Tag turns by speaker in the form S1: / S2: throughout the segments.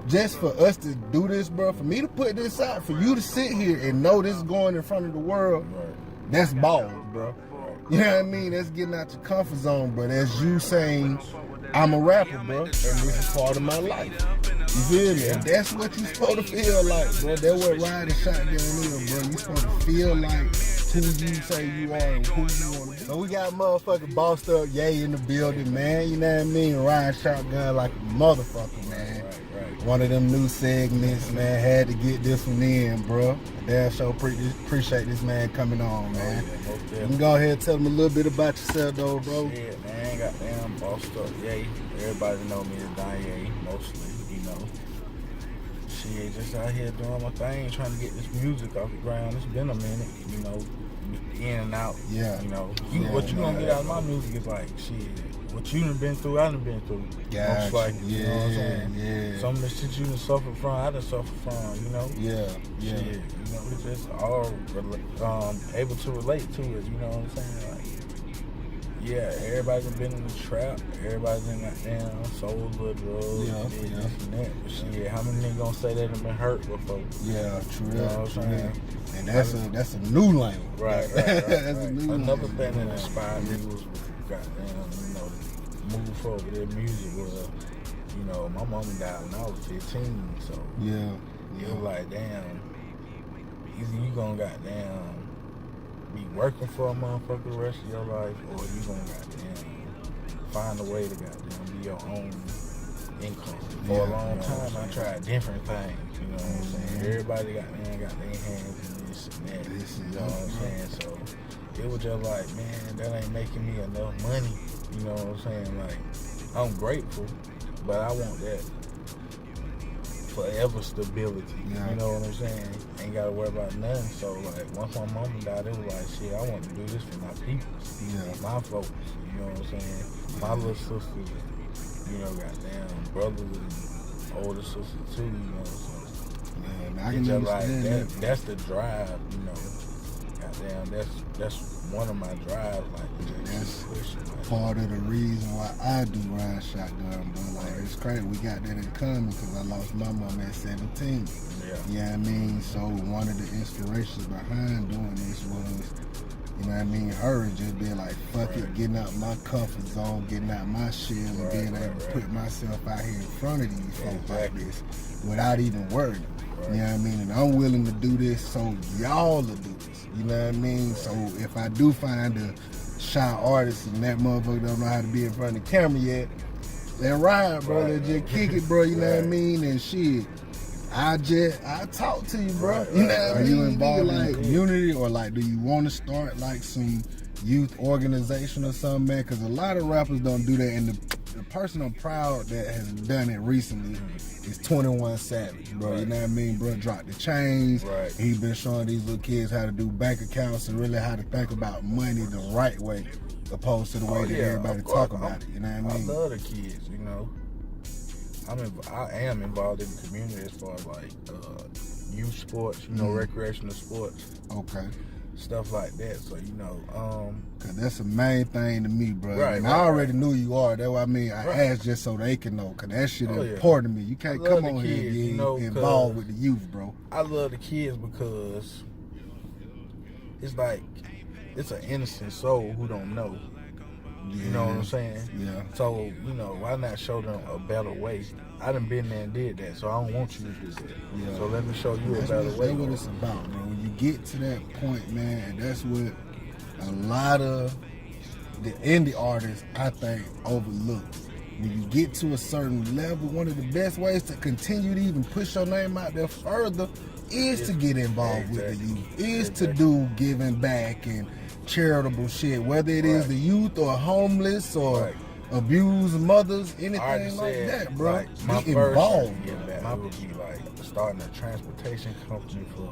S1: Just for us to do this, bro, for me to put this out, for you to sit here and know this is going in front of the world, that's balls, bro. You know what I mean? That's getting out your comfort zone, but as you saying, I'm a rapper, bro, and this is part of my life. You feel me? And that's what you supposed to feel like, bro. That's what Ridin Shotgun is, bro. You supposed to feel like who you say you are and who you want to be. So we got motherfucking BossedUpYea in the building, man. You know what I mean? Ridin Shotgun like a motherfucker, man. Right. One of them new segments, man. Had to get this one in, bro. Damn sure appreciate this man coming on, man. You can go ahead and tell them a little bit about yourself, though, bro.
S2: Yeah, man. Goddamn BossedUpYea. Everybody know me as Ye, mostly, you know. Shit, just out here doing my thing, trying to get this music off the ground. It's been a minute, you know, in and out.
S1: Yeah.
S2: You know, what you gonna get out of my music is like, shit, what you done been through, I done been through.
S1: Gotcha.
S2: Like, you know what I'm saying?
S1: Yeah.
S2: Some of the shit you done suffered from, I done suffered from, you know?
S1: Yeah.
S2: Shit, you know, it's just all able to relate to it, you know what I'm saying? Like, yeah, everybody's been in the trap. Everybody's in that damn soul drugs. This and that. But shit, how many niggas gonna say they done been hurt before?
S1: Yeah, true.
S2: You know what I'm saying?
S1: And that's a new lane.
S2: Right.
S1: That's a new
S2: Another
S1: lane.
S2: thing that inspired me was goddamn, you know, moving forward with their music was, you know, my mama died when I was 15, so it was like, damn, either you gonna goddamn be working for a motherfucker the rest of your life, or you gonna goddamn find a way to goddamn be your own income. For a long time, I tried different things, you know what I'm saying? Everybody got their hands in this and that, you know what I'm saying? So it was just like, man, that ain't making me enough money, you know what I'm saying? Like, I'm grateful, but I want that forever stability, you know what I'm saying? Ain't gotta worry about nothing. So like, once my mama died, it was like, shit, I want to do this for my people, my folks, you know what I'm saying? My little sisters, you know, goddamn brothers and older sisters too, you know. So
S1: I can understand
S2: like that's the drive, you know. Goddamn, that's one of my drives, like
S1: that's
S2: like,
S1: part of the reason why I do Ridin Shotgun, bro. Like, it's crazy, we got that in common because I lost my mom at 17.
S2: Yeah.
S1: You know what I mean? So one of the inspirations behind doing this was, you know what I mean, her and just being like, fuck it, getting out my comfort zone, getting out my shell, and being able to put myself out here in front of these folks like this without even worrying. You know what I mean? And I'm willing to do this so y'all will do this. You know what I mean? So if I do find a shy artist and that motherfucker don't know how to be in front of the camera yet, let ride, bro. Let just kick it, bro. You know what I mean? And shit, I talk to you, bro. You know what I mean? Are you involved in the community, or like, do you want to start like some youth organization or something, man? Because a lot of rappers don't do that. And the person I'm proud that has done it recently is 21 Savage, bro. You know what I mean? Bro dropped the chains. He been showing these little kids how to do bank accounts and really how to think about money the right way, opposed to the way that everybody talk about it. You know what I mean?
S2: I love the kids, you know. I am involved in the community as far as like youth sports, you know, recreational sports.
S1: Okay.
S2: Stuff like that, so you know,
S1: cause that's the main thing to me, bro. And I already knew you are. That's what I mean. I asked just so they can know, cause that shit is important to me. You can't come on here and get involved with the youth, bro.
S2: I love the kids because it's like it's an innocent soul who don't know. You know what I'm saying?
S1: Yeah.
S2: So, you know, why not show them a better way? I done been there and did that, so I don't want you to do that. Yeah. So let me show you a better way.
S1: That's what it's about, bro. When you get to that point, man, and that's what a lot of the indie artists, I think, overlook. When you get to a certain level, one of the best ways to continue to even push your name out there further is to get involved with the youth, is to do giving back and charitable shit, whether it is the youth or homeless or abused mothers, anything like that, bro.
S2: Like, my
S1: be involved.
S2: I would be like starting a transportation company for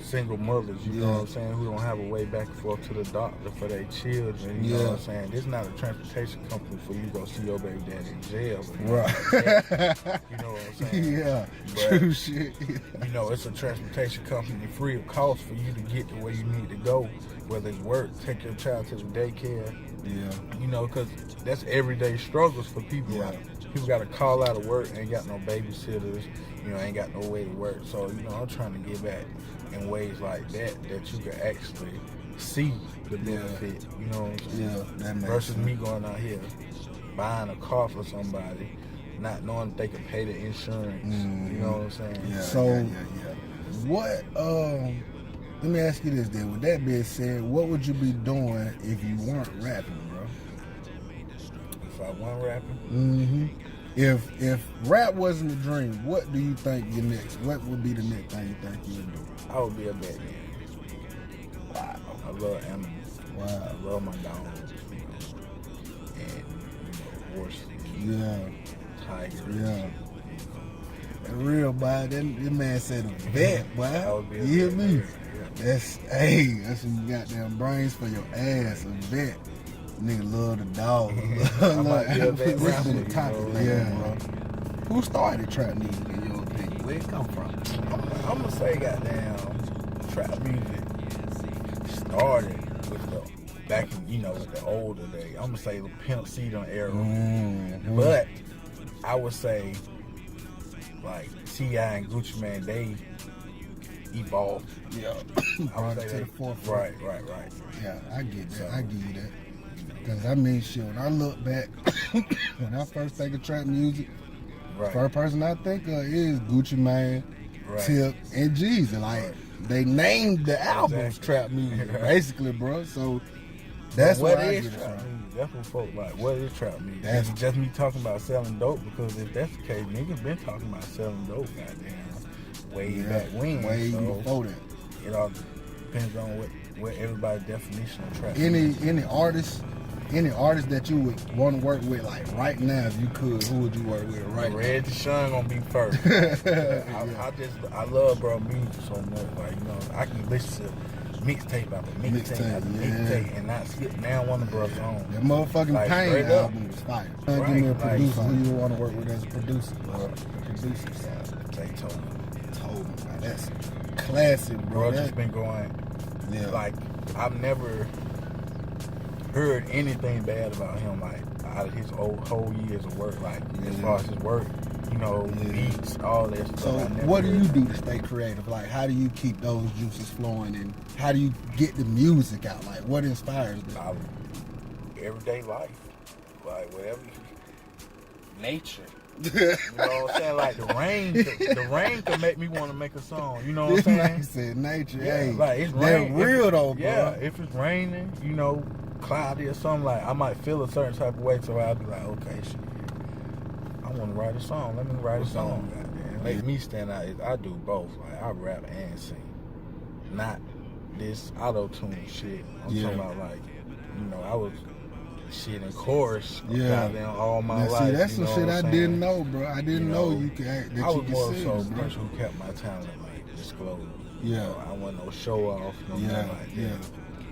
S2: single mothers, you know what I'm saying, who don't have a way back and forth to the doctor for their children, you know what I'm saying. This is not a transportation company for you to go see your baby daddy in jail. You know what I'm saying?
S1: Yeah,
S2: but,
S1: true shit.
S2: You know, it's a transportation company free of cost for you to get to where you need to go, whether it's work, take your child to the daycare,
S1: Yeah.
S2: You know, because that's everyday struggles for people.
S1: Yeah.
S2: Like, people got to call out of work, ain't got no babysitters, you know, ain't got no way to work. So, you know, I'm trying to get back in ways like that you can actually see the benefit, you know what I'm saying?
S1: Yeah, that makes
S2: versus
S1: sense.
S2: me going out here buying a car for somebody, not knowing if they can pay the insurance. You know what I'm saying?
S1: Yeah. So, what? Let me ask you this then. With that being said, what would you be doing if you weren't rapping, bro?
S2: If I wasn't rapping?
S1: Mm-hmm. If rap wasn't a dream, what do you think your next? What would be the next thing you think you would do?
S2: I would be a Batman. Wow. I love animals.
S1: Wow.
S2: I love my dogs, you know, and horses.
S1: Yeah.
S2: Tigers.
S1: Yeah. That real, boy. That man said a vet, boy. You hear me?
S2: Yeah.
S1: That's some goddamn brains for your ass, a vet. Nigga love the dog.
S2: I might be a vet
S1: This
S2: rapper,
S1: been the topic,
S2: you know,
S1: yeah, bro. Who started trap music in your opinion? Where it come from?
S2: I'm gonna say, goddamn, trap music started with the back in, you know, with the older days. I'm gonna say the Pimp C era, but I would say like T.I. and Gucci Mane, they evolved.
S1: Yeah,
S2: I would
S1: brought it
S2: say
S1: to the
S2: they,
S1: forefront.
S2: right.
S1: Yeah, I get that.
S2: So,
S1: I give you that. Cause I mean, shit. When I look back, when I first think of trap music, first person I think of is Gucci Mane, Tip, and Jeezy. Like they named the albums trap music, basically, bro. So that's what I get it from.
S2: That's what folk like. What is trap music? That's just me talking about selling dope, because if that's the case, niggas been talking about selling dope, goddamn, way back when.
S1: Way
S2: so
S1: before that.
S2: It all depends on what everybody's definition of trap
S1: Any artist that you would want to work with, like right now, if you could, who would you work with right now?
S2: Ridin Shotgun gonna be first. I love bro music so much. Like, you know, I can listen to mixtape after mixtape and not skip now one of the bro's on.
S1: That motherfucking
S2: like,
S1: Pain album was fire.
S2: Right,
S1: Give me a producer
S2: like,
S1: who you want to work with as a producer, bro. Producer side.
S2: They told me.
S1: That's classic, bro.
S2: Bro just been going. Yeah. Like, I've never heard anything bad about him, like out of his whole years of work, like as far as his work, you know, beats, all that stuff.
S1: So what do you do to stay creative? Like, how do you keep those juices flowing, and how do you get the music out? Like, what inspires them?
S2: Everyday life, like whatever, nature. You know what I'm saying? Like the rain can make me want to make a song. You know what I'm saying?
S1: Like I said, nature.
S2: Yeah,
S1: hey,
S2: like it's
S1: they're real though, bro.
S2: Yeah, if it's raining, you know, cloudy or something, like I might feel a certain type of way, so I'll be like, okay, shit, I want to write a song. Let me write a song. Goddamn. Make me stand out is I do both. Like I rap and sing, not this auto tune shit. I'm talking about like, you know, I was shit in chorus goddamn all my life.
S1: See, that's some shit I didn't know, bro. I didn't know you could act, that
S2: I
S1: you
S2: was
S1: could
S2: more
S1: sing,
S2: so
S1: bro.
S2: person who kept my talent like disclosed.
S1: Yeah.
S2: You know, I wasn't no show off, no nothing like that.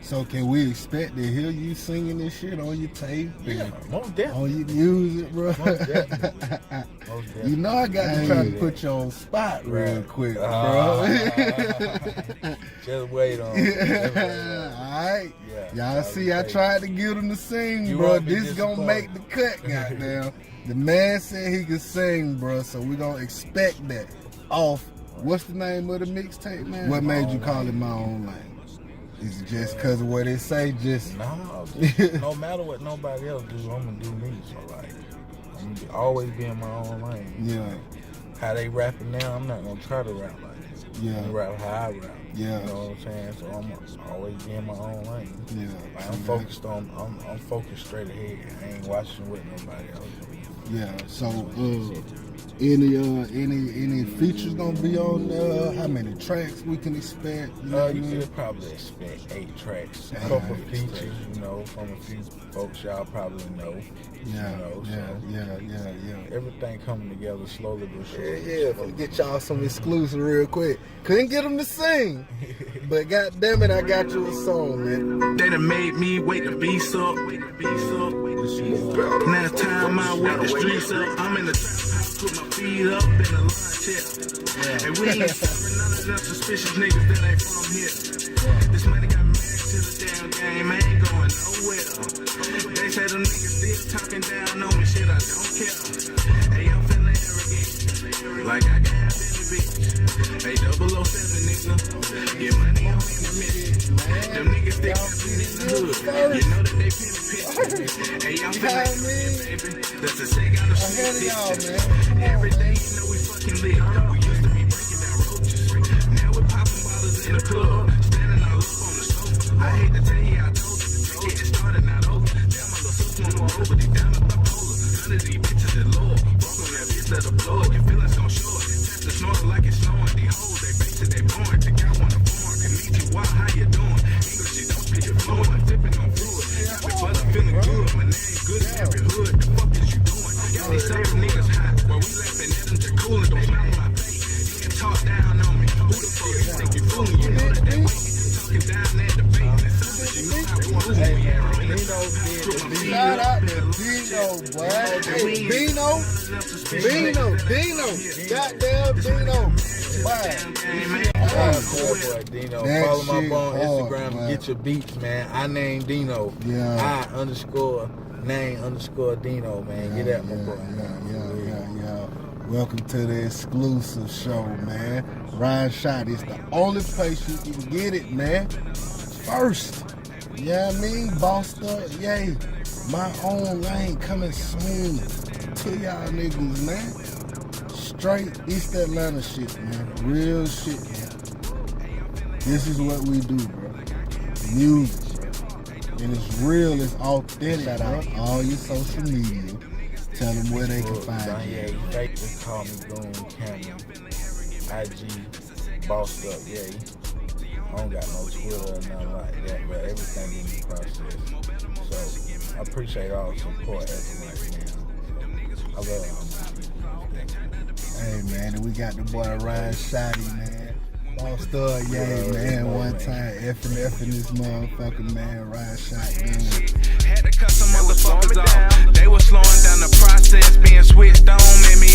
S1: So can we expect to hear you singing this shit on your tape?
S2: Yeah, most definitely.
S1: On your music, bro?
S2: Most definitely.
S1: You know I got to try to put you on spot real quick, bro.
S2: Just wait on it.
S1: Alright.
S2: Yeah,
S1: y'all see, I tried to get him to sing, bro. This gonna make the cut, goddamn. The man said he could sing, bro, so we gonna expect that off. What's the name of the mixtape, man? What made you call it My Own Lane? Is it just because of what it say?
S2: No matter what nobody else do, I'm gonna do me. So like, I'm gonna always be in my own lane.
S1: Yeah.
S2: How they rapping now, I'm not gonna try to rap like that.
S1: Yeah.
S2: I'm gonna rap how I rap.
S1: Yeah.
S2: You know what I'm saying? So I'm gonna always be in my own lane.
S1: Yeah.
S2: Like, I'm focused straight ahead. I ain't watching what nobody else do.
S1: Yeah. So any features gonna be on there? How many tracks we can expect?
S2: You could probably expect 8 tracks, a couple of features, you know, from a few folks y'all probably know.
S1: Yeah,
S2: you know,
S1: yeah.
S2: Everything coming together slowly but surely.
S1: Yeah. Gonna get y'all some exclusive real quick. Couldn't get them to sing, but goddamn it, I got you a song, man.
S3: They done made me wake the beast up. Now it's time I wake the streets up. I'm in the trap house, put my feet up in the lawn chair. And we ain't serving none of them suspicious niggas that ain't from here. This money got me mad, to the damn game, I ain't going nowhere. They say them niggas still talking down on me, shit, I don't care. Hey, I'm feeling arrogant, like I got in the bitch. Hey, 007 nigga, get money on the mission. Them niggas still in the hood, you know that they pin the pitch. Hey, I'm feeling arrogant, baby. That's the sake out of shit. Every day, you know we fucking lit. We used to be breaking down roaches. Now we're popping bottles in the club, standing all up on the sofa. I hate to tell you, I told you, getting started not over. Damn, my little sister won't over, they down at bipolar. None of these bitches is low. Fuck on that bitch, let her blow it. Your feelings gon' show it. Test the snorkel like it's snowing. These hoes, they basic, they boring. Think I wanna born. Can meet you, why, how you doing? English, you don't speak it fluent. I'm tipping on fluid. Got me buzzing, feeling good. My name good in every hood. The fuck is you doing? Got these other niggas hot. While we laughing at them, just cooling. Don't smile on my face. You can talk down on me. Who the fuck you think you fooling? You know that they waiting. Talking down at the bait. And some of you know how we want to be.
S1: Shout out to Dino, boy. Hey, Dino. Goddamn Dino.
S2: Boy, Dino. Follow my boy on Instagram and get your beats, man. I name Dino.
S1: Yeah.
S2: I_name_Dino, man. Get at my boy.
S1: Yeah. Welcome to the exclusive show, man. Ridin Shotgun is the only place you can get it, man. First. You know what I mean? BossedUpYea. My own lane coming soon to y'all niggas, man. Straight East Atlanta shit, man. Real shit, man. This is what we do, bro. Music, bro. And it's real, it's authentic. Shout out all your social media. Tell them where they can find you.
S2: Just call me Goon Cameron. IG BossedUpYea. I don't got no Twitter or nothing like that, but everything in the process. So I appreciate all the support as right now. I love y'all.
S1: Hey man, and we got the boy Ridin Shotgun, man. BossedUpYea, man. One time effing this motherfucker, man. Ridin Shotgun.
S3: Had to cut some motherfuckers off. They were slowing down the process, being switched on, made me